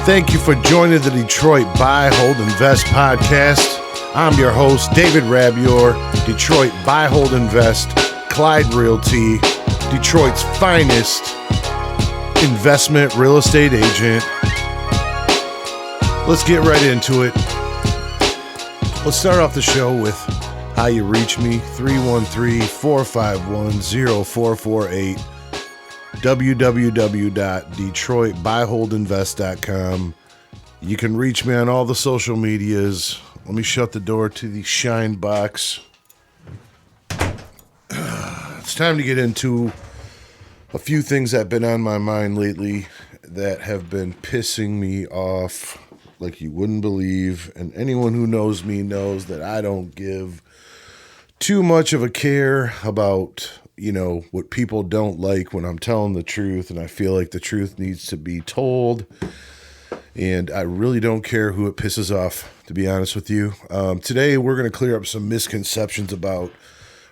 Thank you for joining the Detroit Buy, Hold, Invest podcast. I'm your host, David Rabior, Detroit Buy, Hold, Invest, Clyde Realty, Detroit's finest investment real estate agent. Let's get right into it. Let's start off the show with how you reach me, 313-451-0448. www.detroitbuyholdinvest.com. You can reach me on all the social medias. Let me shut the door to the shine box. It's time to get into a few things that have been on my mind lately that have been pissing me off like you wouldn't believe. And anyone who knows me knows that I don't give too much of a care about what people don't like when I'm telling the truth, and I feel like the truth needs to be told, and I really don't care who it pisses off, to be honest with you. Today, we're going to clear up some misconceptions about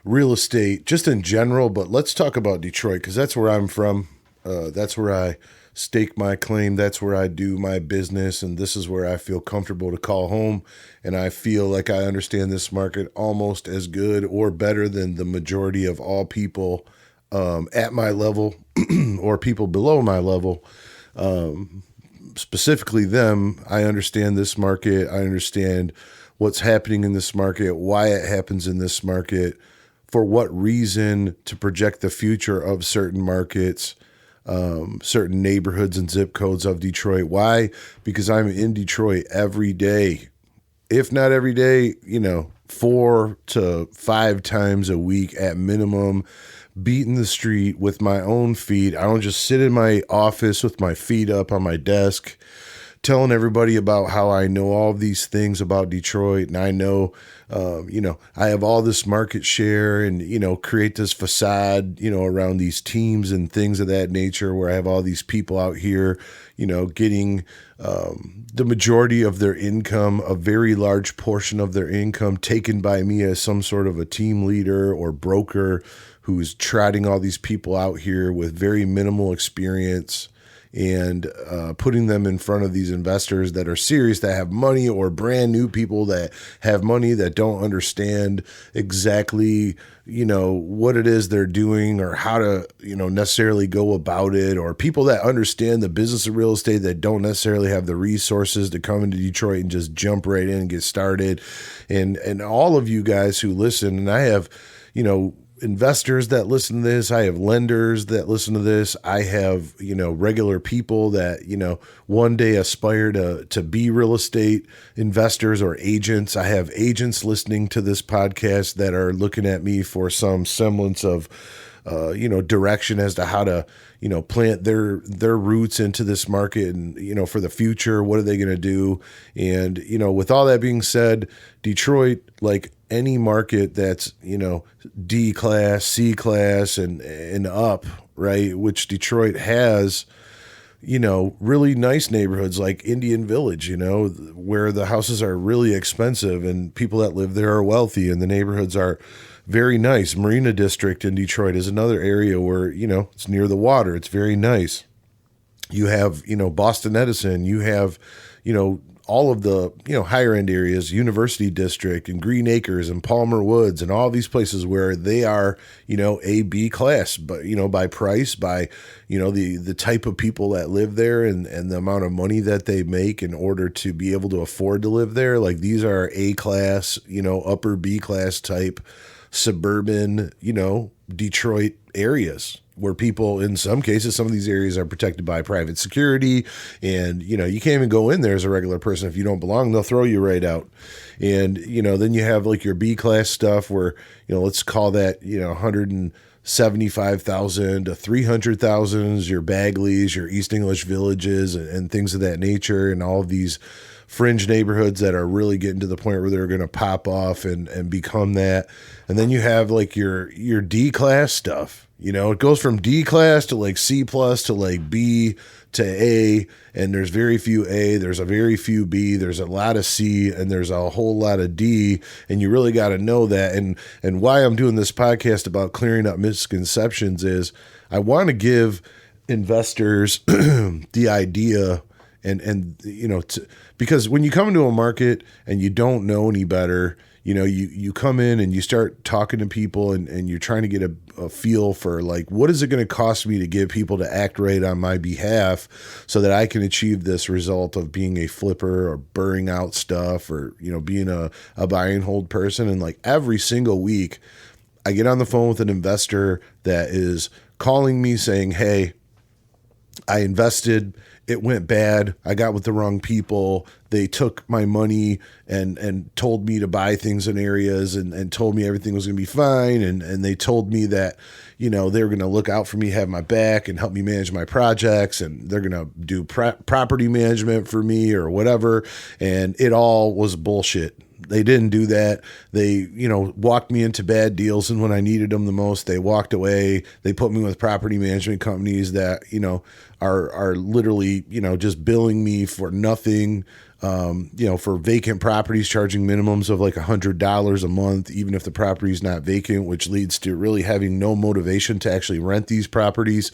real estate, just in general, but let's talk about Detroit, because that's where I'm from. That's where I stake my claim. That's where I do my business, and this is where I feel comfortable to call home, and I feel like I understand this market almost as good or better than the majority of all people at my level or people below my level. Specifically them, I understand this market. I understand what's happening in this market, why it happens in this market, for what reason, to project the future of certain markets, certain neighborhoods and zip codes of Detroit. Why? Because I'm in Detroit every day, if not every day, 4 to 5 times a week at minimum, beating the street with my own feet. I don't just sit in my office with my feet up on my desk telling everybody about how I know all of these things about Detroit, and I know, I have all this market share and, create this facade, around these teams and things of that nature, where I have all these people out here, getting the majority of their income, a very large portion of their income, taken by me as some sort of a team leader or broker who's trotting all these people out here with very minimal experience and putting them in front of these investors that are serious, that have money, or brand new people that have money that don't understand exactly, what it is they're doing or how to, necessarily go about it, or people that understand the business of real estate that don't necessarily have the resources to come into Detroit and just jump right in and get started. And all of you guys who listen, and I have, investors that listen to this. I have lenders that listen to this. I have, regular people that, one day aspire to be real estate investors or agents. I have agents listening to this podcast that are looking at me for some semblance of, direction as to how to, plant their roots into this market and, for the future. What are they going to do? And, with all that being said, Detroit, like any market that's, D class, C class and up, right? Which Detroit has, really nice neighborhoods like Indian Village, where the houses are really expensive and people that live there are wealthy and the neighborhoods are very nice. Marina District in Detroit is another area where, it's near the water. It's very nice. You have, Boston Edison, you have, all of the, higher end areas, University District and Green Acres and Palmer Woods and all these places where they are, A, B class, but, by price, by, the type of people that live there and the amount of money that they make in order to be able to afford to live there. Like these are A class, upper B class type suburban, Detroit areas, where people, in some cases, some of these areas are protected by private security, and, you can't even go in there as a regular person. If you don't belong, they'll throw you right out. And, then you have like your B class stuff where, let's call that, 175,000 to 300,000, your Bagleys, your East English Villages and things of that nature, and all of these fringe neighborhoods that are really getting to the point where they're going to pop off and become that. And then you have like your D class stuff, it goes from D class to like C plus to like B to A, and there's very few A, there's a very few B, there's a lot of C, and there's a whole lot of D, and you really got to know that. And why I'm doing this podcast about clearing up misconceptions is I want to give investors the idea and because when you come into a market and you don't know any better, you come in and you start talking to people and you're trying to get a feel for like, what is it going to cost me to get people to act right on my behalf so that I can achieve this result of being a flipper or burring out stuff or, being a buy and hold person. And like every single week I get on the phone with an investor that is calling me saying, hey, I invested, it went bad. I got with the wrong people. They took my money and told me to buy things in areas and told me everything was going to be fine. And they told me that, they were going to look out for me, have my back and help me manage my projects. And they're going to do property management for me or whatever. And it all was bullshit. They didn't do that. They, walked me into bad deals. And when I needed them the most, they walked away. They put me with property management companies that, are literally, just billing me for nothing, for vacant properties, charging minimums of like $100 a month, even if the property is not vacant, which leads to really having no motivation to actually rent these properties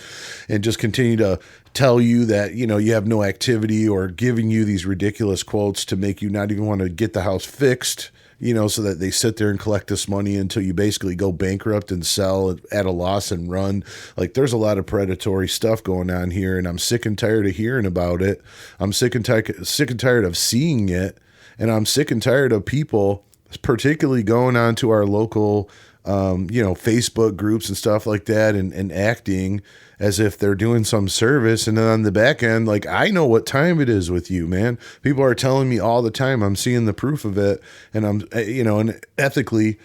and just continue to tell you that, you have no activity or giving you these ridiculous quotes to make you not even want to get the house fixed, so that they sit there and collect this money until you basically go bankrupt and sell at a loss and run. Like there's a lot of predatory stuff going on here and I'm sick and tired of hearing about it. I'm sick and tired of seeing it. And I'm sick and tired of people, particularly going on to our local, Facebook groups and stuff like that and acting as if they're doing some service. And then on the back end, like, I know what time it is with you, man. People are telling me all the time. I'm seeing the proof of it. And I'm, and ethically,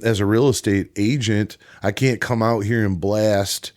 as a real estate agent, I can't come out here and blast,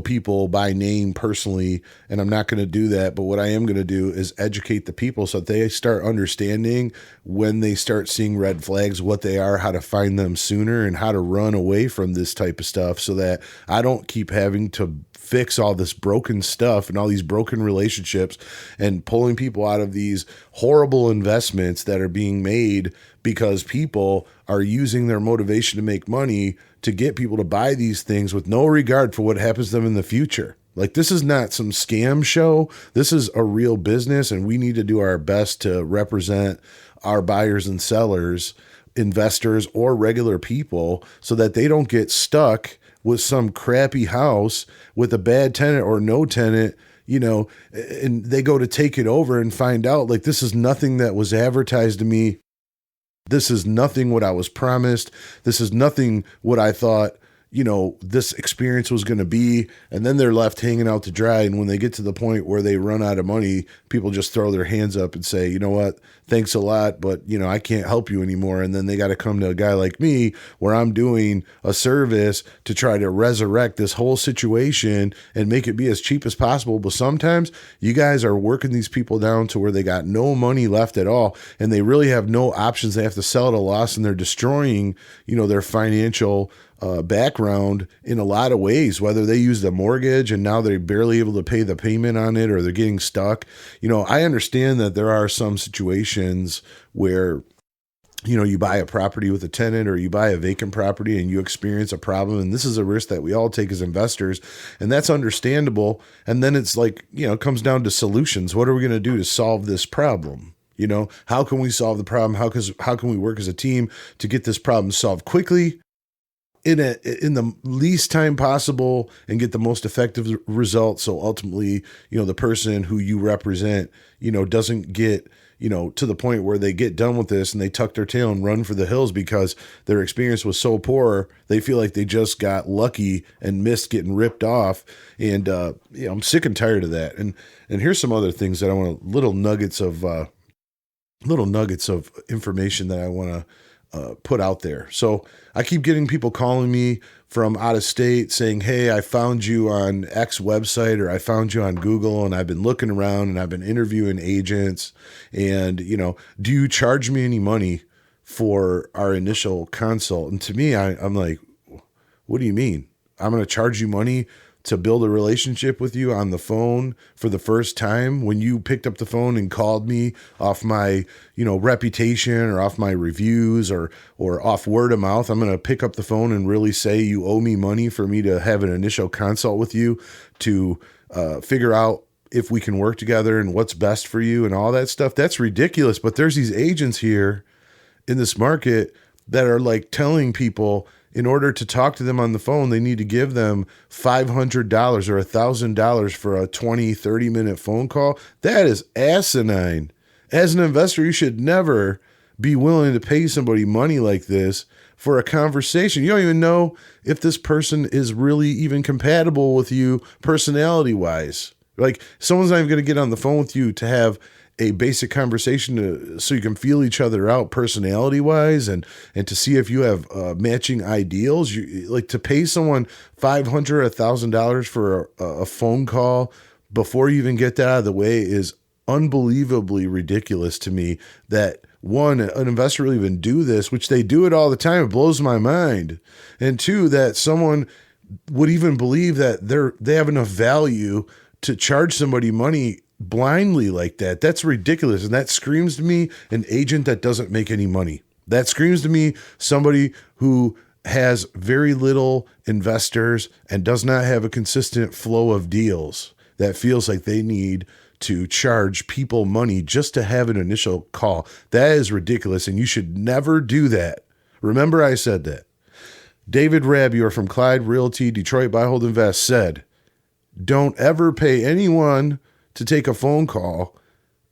people by name personally, and I'm not going to do that. But what I am going to do is educate the people so that they start understanding when they start seeing red flags, what they are, how to find them sooner, and how to run away from this type of stuff so that I don't keep having to fix all this broken stuff and all these broken relationships and pulling people out of these horrible investments that are being made because people are using their motivation to make money to get people to buy these things with no regard for what happens to them in the future. Like, this is not some scam show. This is a real business, and we need to do our best to represent our buyers and sellers, investors, or regular people so that they don't get stuck with some crappy house with a bad tenant or no tenant, and they go to take it over and find out, like, this is nothing that was advertised to me. This is nothing what I was promised. This is nothing what I thought, this experience was going to be. And then they're left hanging out to dry. And when they get to the point where they run out of money, people just throw their hands up and say, you know what, thanks a lot, but, I can't help you anymore. And then they got to come to a guy like me where I'm doing a service to try to resurrect this whole situation and make it be as cheap as possible. But sometimes you guys are working these people down to where they got no money left at all. And they really have no options. They have to sell at a loss, and they're destroying, their financial background in a lot of ways, whether they use the mortgage and now they're barely able to pay the payment on it, or they're getting stuck. I understand that there are some situations where, you buy a property with a tenant or you buy a vacant property and you experience a problem. And this is a risk that we all take as investors, and that's understandable. And then it's like, it comes down to solutions. What are we going to do to solve this problem? How can we solve the problem? How can we work as a team to get this problem solved quickly, in the least time possible, and get the most effective result? So ultimately, the person who you represent, doesn't get, to the point where they get done with this and they tuck their tail and run for the hills because their experience was so poor. They feel like they just got lucky and missed getting ripped off. And, I'm sick and tired of that. And here's some other things that I want little nuggets of information that I want to put out there. So I keep getting people calling me from out of state saying, hey, I found you on X website, or I found you on Google, and I've been looking around and I've been interviewing agents, and, do you charge me any money for our initial consult? And to me, I'm like, what do you mean? I'm going to charge you money to build a relationship with you on the phone for the first time when you picked up the phone and called me off my, reputation or off my reviews or off word of mouth. I'm going to pick up the phone and really say you owe me money for me to have an initial consult with you to figure out if we can work together and what's best for you and all that stuff. That's ridiculous. But there's these agents here in this market that are like telling people in order to talk to them on the phone, they need to give them $500 or $1,000 for a 20, 30-minute phone call. That is asinine. As an investor, you should never be willing to pay somebody money like this for a conversation. You don't even know if this person is really even compatible with you personality-wise. Like, someone's not even going to get on the phone with you to have a basic conversation so you can feel each other out personality-wise and to see if you have matching ideals. You like to pay someone $500 or $1,000 for a phone call before you even get that out of the way is unbelievably ridiculous to me. That one, an investor will even do this, which they do it all the time. It blows my mind. And two, that someone would even believe that they have enough value to charge somebody money blindly like that. That's ridiculous. And that screams to me an agent that doesn't make any money. That screams to me somebody who has very little investors and does not have a consistent flow of deals, that feels like they need to charge people money just to have an initial call. That is ridiculous, and you should never do that. Remember I said that. David Rabier from Clyde Realty, Detroit Buy Hold Invest said, don't ever pay anyone to take a phone call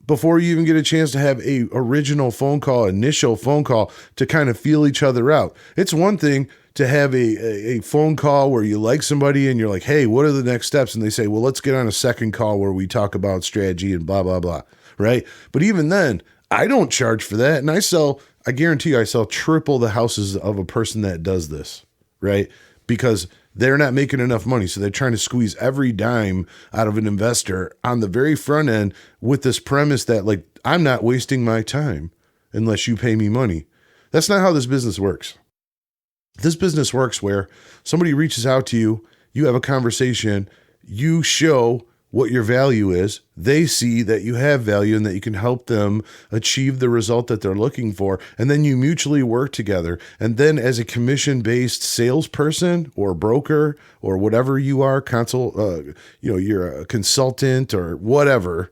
before you even get a chance to have a original phone call, initial phone call to kind of feel each other out. It's one thing to have a phone call where you like somebody and you're like, hey, what are the next steps? And they say, well, let's get on a second call where we talk about strategy and blah, blah, blah. Right. But even then, I don't charge for that. And I guarantee you, I sell triple the houses of a person that does this. Right. Because they're not making enough money. So they're trying to squeeze every dime out of an investor on the very front end with this premise that, like, I'm not wasting my time unless you pay me money. That's not how this business works. This business works where somebody reaches out to you, you have a conversation, you show what your value is, they see that you have value and that you can help them achieve the result that they're looking for, and then you mutually work together. And then as a commission-based salesperson or broker or whatever you are, you're a consultant or whatever,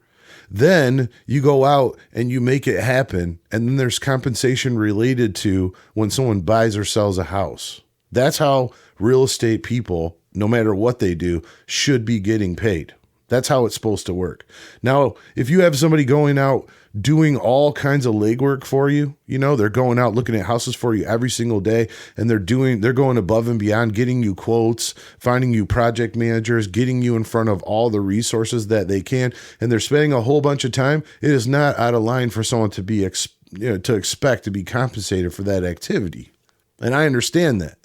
then you go out and you make it happen, and then there's compensation related to when someone buys or sells a house. That's how real estate people, no matter what they do, should be getting paid. That's how it's supposed to work. Now, if you have somebody going out doing all kinds of legwork for you, they're going out looking at houses for you every single day, and they're going above and beyond, getting you quotes, finding you project managers, getting you in front of all the resources that they can, and they're spending a whole bunch of time, it is not out of line for someone to be to expect to be compensated for that activity. And I understand that.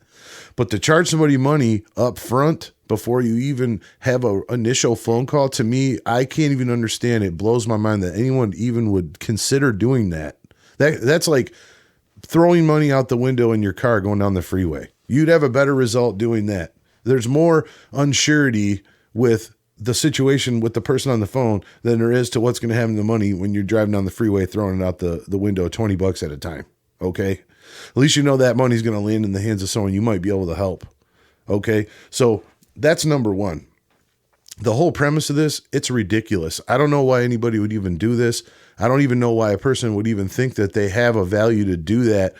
But to charge somebody money up front before you even have an initial phone call, to me, I can't even understand. It blows my mind that anyone even would consider doing that. That's like throwing money out the window in your car going down the freeway. You'd have a better result doing that. There's more unsurety with the situation with the person on the phone than there is to what's going to happen to the money when you're driving down the freeway throwing it out the window $20 at a time. Okay? At least you know that money's going to land in the hands of someone you might be able to help. Okay? So that's number one. The whole premise of this, it's ridiculous. I don't know why anybody would even do this. I don't even know why a person would even think that they have a value to do that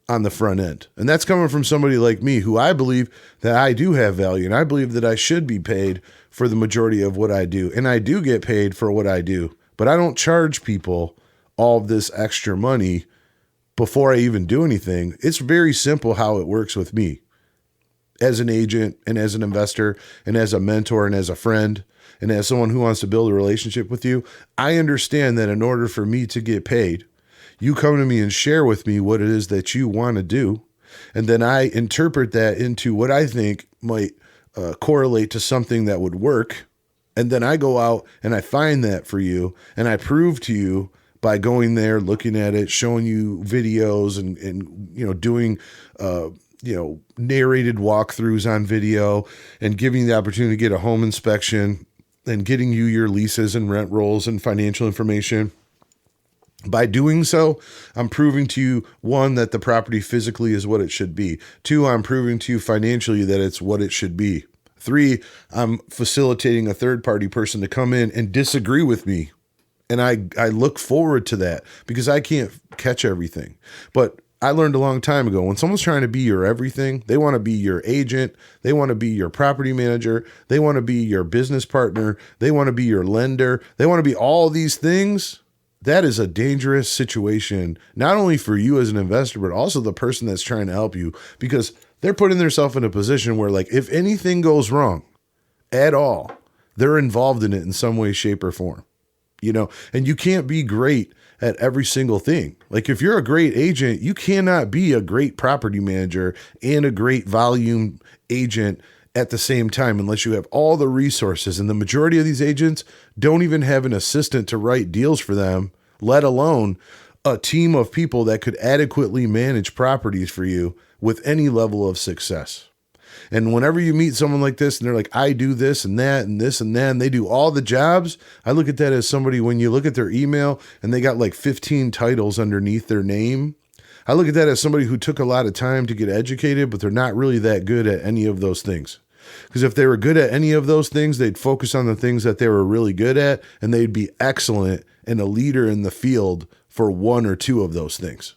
on the front end. And that's coming from somebody like me, who I believe that I do have value, and I believe that I should be paid for the majority of what I do. And I do get paid for what I do, but I don't charge people all of this extra money before I even do anything. It's very simple how it works with me as an agent and as an investor and as a mentor and as a friend and as someone who wants to build a relationship with you. I understand that in order for me to get paid, you come to me and share with me what it is that you want to do. And then I interpret that into what I think might correlate to something that would work. And then I go out and I find that for you, and I prove to you by going there, looking at it, showing you videos and doing narrated walkthroughs on video and giving you the opportunity to get a home inspection and getting you your leases and rent rolls and financial information. By doing so, I'm proving to you, one, that the property physically is what it should be. Two, I'm proving to you financially that it's what it should be. 3, I'm facilitating a third party person to come in and disagree with me. And I look forward to that because I can't catch everything. But I learned a long time ago, when someone's trying to be your everything, they want to be your agent, they want to be your property manager, they want to be your business partner, they want to be your lender, they want to be all these things. That is a dangerous situation, not only for you as an investor, but also the person that's trying to help you, because they're putting themselves in a position where, like, if anything goes wrong at all, they're involved in it in some way, shape, or form. And you can't be great at every single thing. Like, if you're a great agent, you cannot be a great property manager and a great volume agent at the same time unless you have all the resources. And the majority of these agents don't even have an assistant to write deals for them, let alone a team of people that could adequately manage properties for you with any level of success. And whenever you meet someone like this and they're like, I do this and that and this and that, and they do all the jobs, I look at that as somebody, when you look at their email and they got like 15 titles underneath their name, I look at that as somebody who took a lot of time to get educated, but they're not really that good at any of those things. Because if they were good at any of those things, they'd focus on the things that they were really good at, and they'd be excellent and a leader in the field for one or two of those things.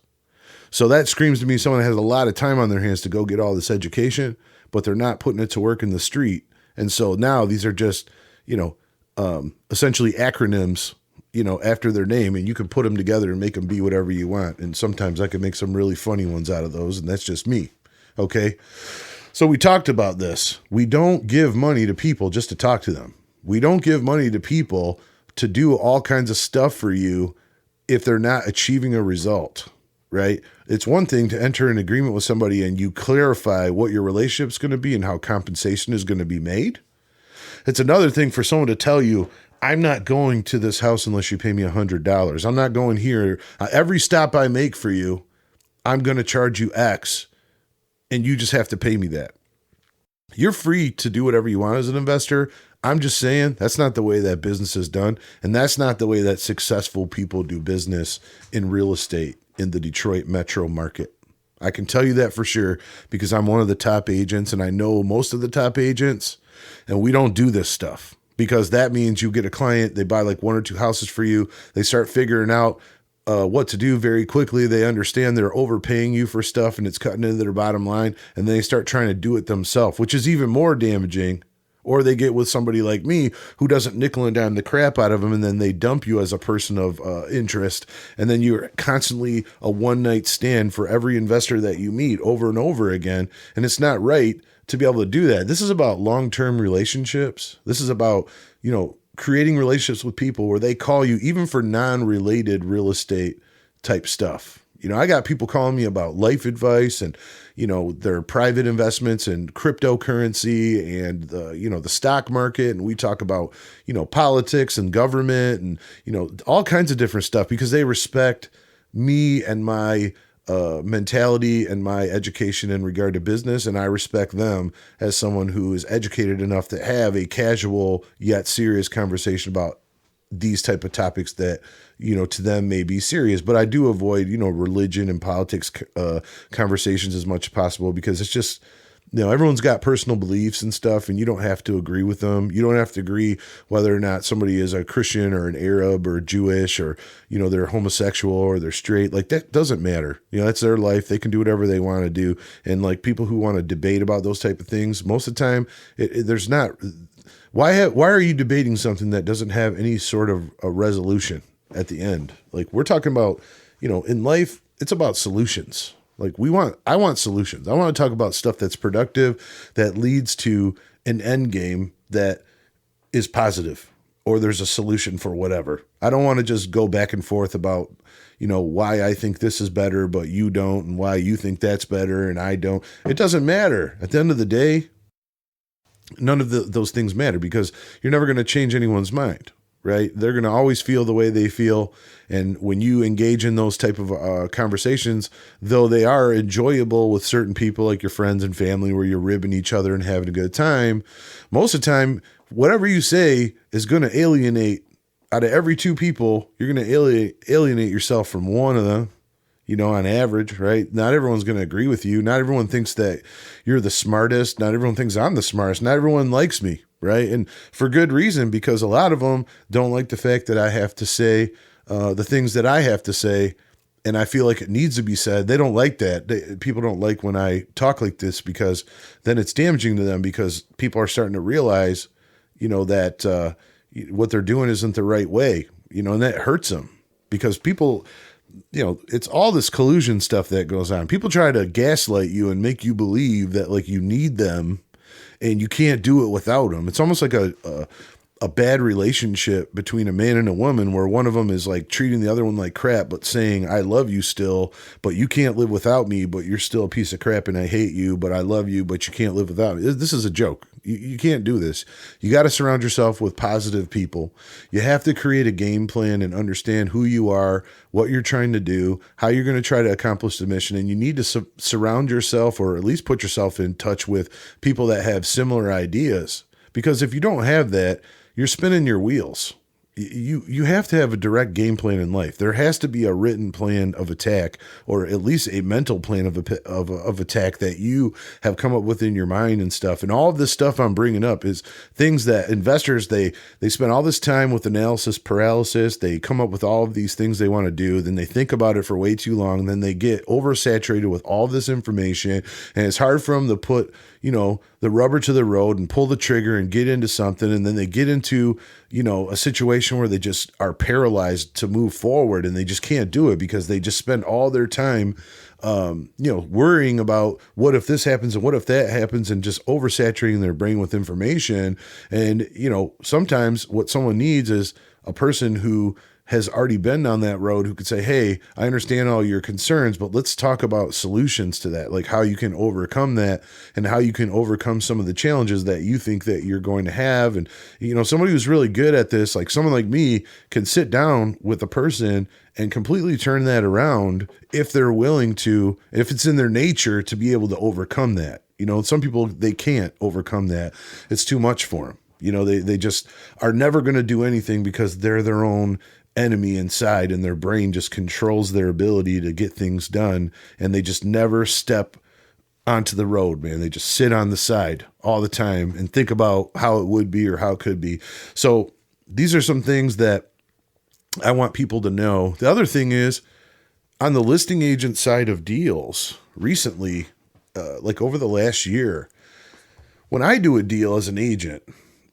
So that screams to me someone that has a lot of time on their hands to go get all this education, but they're not putting it to work in the street. And so now these are just, essentially acronyms, after their name, and you can put them together and make them be whatever you want. And sometimes I can make some really funny ones out of those, and that's just me. Okay. So we talked about this. We don't give money to people just to talk to them. We don't give money to people to do all kinds of stuff for you if they're not achieving a result. Right? It's one thing to enter an agreement with somebody and you clarify what your relationship's going to be and how compensation is going to be made. It's another thing for someone to tell you, I'm not going to this house unless you pay me $100. I'm not going here. Every stop I make for you, I'm going to charge you X, and you just have to pay me that. You're free to do whatever you want as an investor. I'm just saying that's not the way that business is done. And that's not the way that successful people do business in real estate in the Detroit metro market. I can tell you that for sure because I'm one of the top agents and I know most of the top agents, and we don't do this stuff because that means you get a client, they buy like 1 or 2 houses for you. They start figuring out what to do very quickly. They understand they're overpaying you for stuff and it's cutting into their bottom line, and they start trying to do it themselves, which is even more damaging. Or they get with somebody like me who doesn't nickel and dime the crap out of them, and then they dump you as a person of interest. And then you're constantly a one-night stand for every investor that you meet over and over again. And it's not right to be able to do that. This is about long-term relationships. This is about, creating relationships with people where they call you even for non-related real estate type stuff. I got people calling me about life advice and, their private investments and cryptocurrency and the stock market. And we talk about, politics and government and, all kinds of different stuff because they respect me and my mentality and my education in regard to business. And I respect them as someone who is educated enough to have a casual yet serious conversation about these type of topics that, to them may be serious, but I do avoid, religion and politics conversations as much as possible because it's just, everyone's got personal beliefs and stuff, and you don't have to agree with them. You don't have to agree whether or not somebody is a Christian or an Arab or Jewish or, they're homosexual or they're straight. Like, that doesn't matter. That's their life. They can do whatever they want to do. And like people who want to debate about those type of things, most of the time there's not. Why are you debating something that doesn't have any sort of a resolution at the end? Like, we're talking about, in life, it's about solutions. Like I want solutions. I want to talk about stuff that's productive, that leads to an end game that is positive, or there's a solution for whatever. I don't want to just go back and forth about, why I think this is better, but you don't, and why you think that's better and I don't. It doesn't matter. At the end of the day, none of those things matter because you're never going to change anyone's mind, right? They're going to always feel the way they feel. And when you engage in those type of conversations, though they are enjoyable with certain people like your friends and family where you're ribbing each other and having a good time, most of the time, whatever you say is going to alienate out of every 2 people. You're going to alienate yourself from one of them. on average, right? Not everyone's going to agree with you. Not everyone thinks that you're the smartest. Not everyone thinks I'm the smartest. Not everyone likes me, right? And for good reason, because a lot of them don't like the fact that I have to say the things that I have to say, and I feel like it needs to be said. They don't like that. People don't like when I talk like this, because then it's damaging to them, because people are starting to realize, that what they're doing isn't the right way, and that hurts them, because people, it's all this collusion stuff that goes on. People try to gaslight you and make you believe that like you need them and you can't do it without them. It's almost like a bad relationship between a man and a woman, where one of them is like treating the other one like crap, but saying, I love you still, but you can't live without me, but you're still a piece of crap and I hate you, but I love you, but you can't live without me. This is a joke. You can't do this. You got to surround yourself with positive people. You have to create a game plan and understand who you are, what you're trying to do, how you're going to try to accomplish the mission. And you need to surround yourself, or at least put yourself in touch with people that have similar ideas. Because if you don't have that, you're spinning your wheels. You have to have a direct game plan in life. There has to be a written plan of attack, or at least a mental plan of attack that you have come up with in your mind and stuff. And all of this stuff I'm bringing up is things that investors, they spend all this time with analysis paralysis. They come up with all of these things they want to do. Then they think about it for way too long. Then they get oversaturated with all this information, and it's hard for them to put, the rubber to the road and pull the trigger and get into something. And then they get into, a situation where they just are paralyzed to move forward, and they just can't do it because they just spend all their time, worrying about what if this happens and what if that happens, and just oversaturating their brain with information. And, sometimes what someone needs is a person who has already been down that road, who could say, hey, I understand all your concerns, but let's talk about solutions to that, like how you can overcome that and how you can overcome some of the challenges that you think that you're going to have. And, somebody who's really good at this, like someone like me, can sit down with a person and completely turn that around if they're willing to, if it's in their nature to be able to overcome that. Some people, they can't overcome that. It's too much for them. They just are never going to do anything because they're their own enemy inside, and their brain just controls their ability to get things done. And they just never step onto the road, man. They just sit on the side all the time and think about how it would be or how it could be. So these are some things that I want people to know. The other thing is, on the listing agent side of deals recently, like over the last year, when I do a deal as an agent,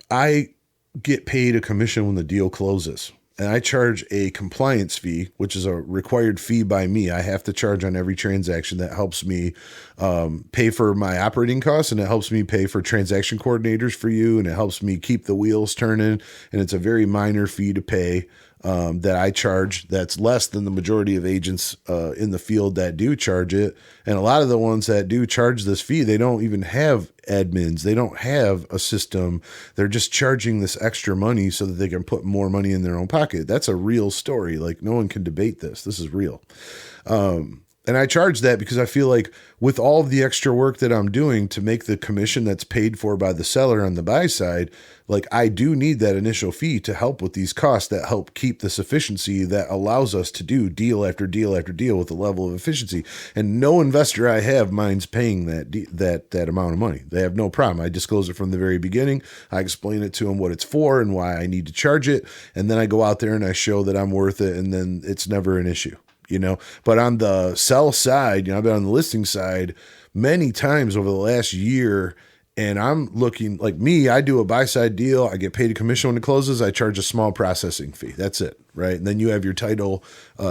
I get paid a commission when the deal closes. And I charge a compliance fee, which is a required fee by me. I have to charge on every transaction. That helps me pay for my operating costs, and it helps me pay for transaction coordinators for you, and it helps me keep the wheels turning. And it's a very minor fee to pay that I charge. That's less than the majority of agents in the field that do charge it. And a lot of the ones that do charge this fee, they don't even have admins. They don't have a system. They're just charging this extra money so that they can put more money in their own pocket. That's a real story. Like, no one can debate this. This is real. And I charge that because I feel like with all of the extra work that I'm doing to make the commission that's paid for by the seller on the buy side, like I do need that initial fee to help with these costs that help keep this efficiency that allows us to do deal after deal after deal with a level of efficiency. And no investor I have minds paying that amount of money. They have no problem. I disclose it from the very beginning. I explain it to them what it's for and why I need to charge it. And then I go out there and I show that I'm worth it. And then it's never an issue. But on the sell side, I've been on the listing side many times over the last year, and I'm looking like me. I do a buy side deal. I get paid a commission when it closes. I charge a small processing fee. That's it. Right. And then you have your title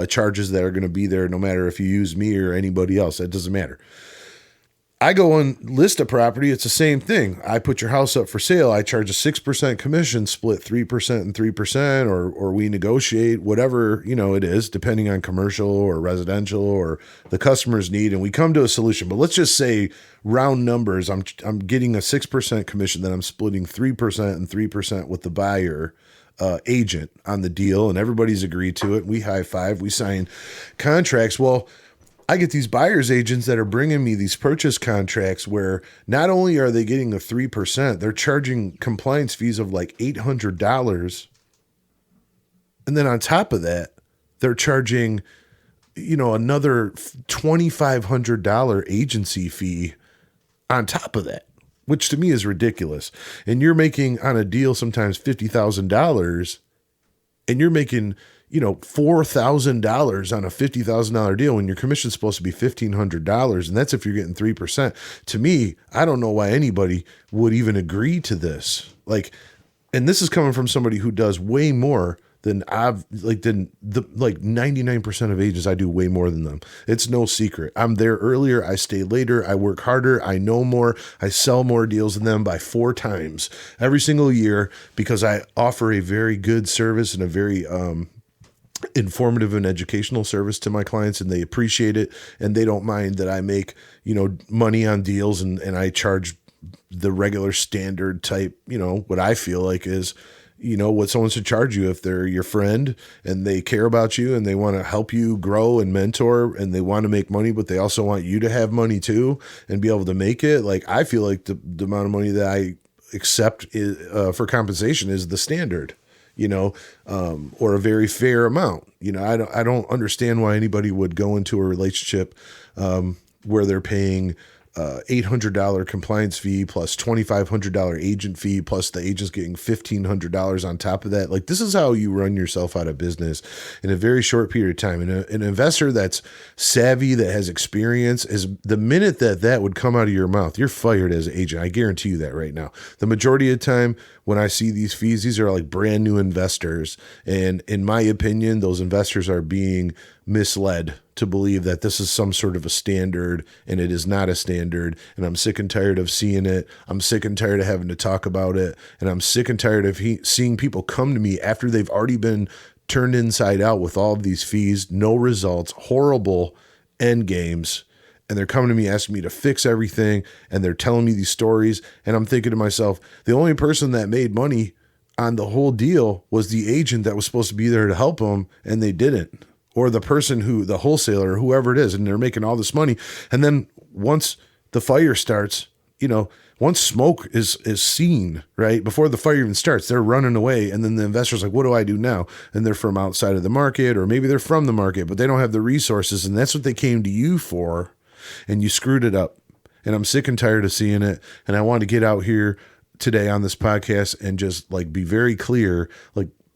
charges that are going to be there no matter if you use me or anybody else. That doesn't matter. I go and list a property. It's the same thing. I put your house up for sale. I charge a 6% commission, split 3% and 3%, or we negotiate whatever, it is, depending on commercial or residential or the customer's need. And we come to a solution, but let's just say round numbers. I'm getting a 6% commission, then I'm splitting 3% and 3% with the buyer agent on the deal, and everybody's agreed to it. We high five, we sign contracts. Well, I get these buyer's agents that are bringing me these purchase contracts where not only are they getting a 3%, they're charging compliance fees of like $800. And then on top of that, they're charging, another $2,500 agency fee on top of that, which to me is ridiculous. And you're making on a deal sometimes $50,000, and you're making, $4,000 on a $50,000 deal when your commission's supposed to be $1,500. And that's if you're getting 3%. To me, I don't know why anybody would even agree to this. And this is coming from somebody who does way more than 99% of agents. I do way more than them. It's no secret. I'm there earlier. I stay later. I work harder. I know more. I sell more deals than them by 4 times every single year because I offer a very good service and a very, informative and educational service to my clients, and they appreciate it, and they don't mind that I make, money on deals, and I charge the regular standard type, what I feel like is, what someone should charge you if they're your friend and they care about you and they want to help you grow and mentor and they want to make money, but they also want you to have money too and be able to make it. I feel like the amount of money that I accept for compensation is the standard. Or a very fair amount. I don't understand why anybody would go into a relationship where they're paying $800 compliance fee plus $2,500 agent fee plus the agent's getting $1,500 on top of that. This is how you run yourself out of business in a very short period of time. And an investor that's savvy, that has experience, is the minute that would come out of your mouth, you're fired as an agent. I guarantee you that right now. The majority of the time when I see these fees, these are brand new investors. And in my opinion, those investors are being misled to believe that this is some sort of a standard, and it is not a standard. And I'm sick and tired of seeing it. I'm sick and tired of having to talk about it. And I'm sick and tired of seeing people come to me after they've already been turned inside out with all of these fees, no results, horrible end games. And they're coming to me asking me to fix everything. And they're telling me these stories. And I'm thinking to myself, the only person that made money on the whole deal was the agent that was supposed to be there to help them, and they didn't. Or the person the wholesaler, whoever it is, and they're making all this money. And then once the fire starts, once smoke is seen, right, before the fire even starts, they're running away. And then the investor's like, what do I do now? And they're from outside of the market, or maybe they're from the market, but they don't have the resources. And that's what they came to you for. And you screwed it up. And I'm sick and tired of seeing it. And I want to get out here today on this podcast and just be very clear,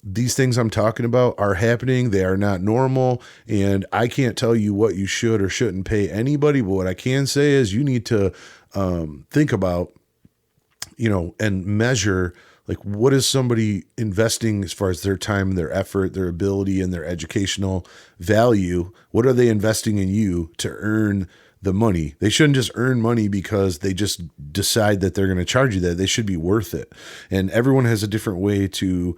these things I'm talking about are happening. They are not normal. And I can't tell you what you should or shouldn't pay anybody. But what I can say is you need to think about, and measure, what is somebody investing as far as their time, their effort, their ability, and their educational value. What are they investing in you to earn the money? They shouldn't just earn money because they just decide that they're going to charge you that. They should be worth it. And everyone has a different way to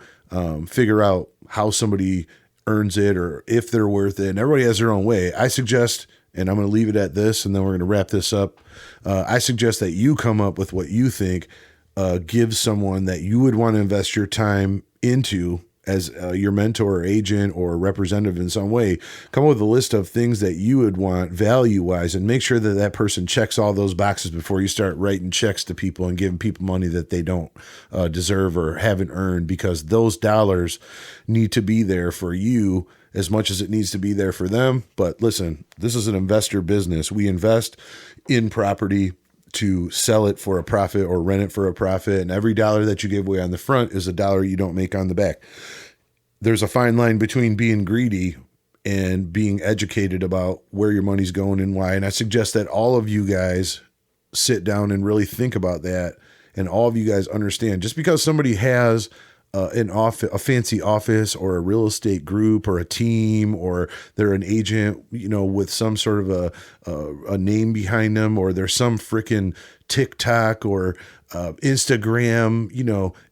figure out how somebody earns it or if they're worth it. And everybody has their own way. I suggest, and I'm going to leave it at this, and then we're going to wrap this up. I suggest that you come up with what you think gives someone that you would want to invest your time into as your mentor or agent or representative in some way. Come up with a list of things that you would want value-wise, and make sure that that person checks all those boxes before you start writing checks to people and giving people money that they don't deserve or haven't earned, because those dollars need to be there for you as much as it needs to be there for them. But listen, this is an investor business. We invest in property to sell it for a profit or rent it for a profit. And every dollar that you give away on the front is a dollar you don't make on the back. There's a fine line between being greedy and being educated about where your money's going and why. And I suggest that all of you guys sit down and really think about that. And all of you guys understand, just because somebody has a fancy office or a real estate group or a team, or they're an agent, with some sort of a name behind them, or there's some freaking TikTok or Instagram,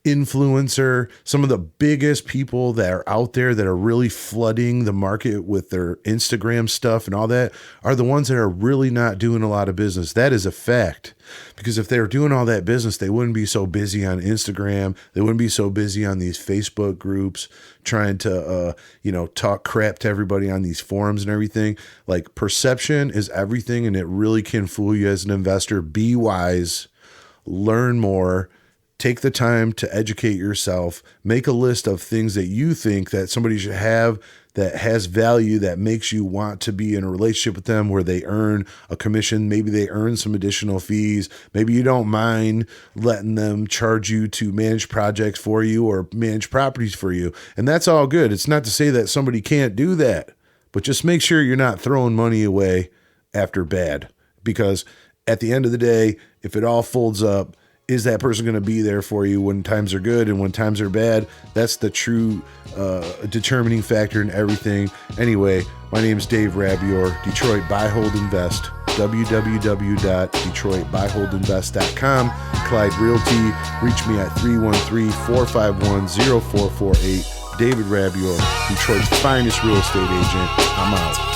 influencer, some of the biggest people that are out there that are really flooding the market with their Instagram stuff and all that are the ones that are really not doing a lot of business. That is a fact, because if they were doing all that business, they wouldn't be so busy on Instagram. They wouldn't be so busy on these Facebook groups trying to, talk crap to everybody on these forums and everything. Perception is everything, and it really can fool you as an investor. Be wise, learn more, Take the time to educate yourself. Make a list of things that you think that somebody should have that has value, that makes you want to be in a relationship with them, where they earn a commission. Maybe they earn some additional fees. Maybe you don't mind letting them charge you to manage projects for you or manage properties for you. And that's all good. It's not to say that somebody can't do that, but just make sure you're not throwing money away after bad. Because at the end of the day, if it all folds up, is that person going to be there for you when times are good and when times are bad? That's the true determining factor in everything. Anyway, my name is Dave Rabior, Detroit Buy, Hold, Invest, www.detroitbuyholdinvest.com, Clyde Realty. Reach me at 313-451-0448. David Rabior, Detroit's finest real estate agent. I'm out.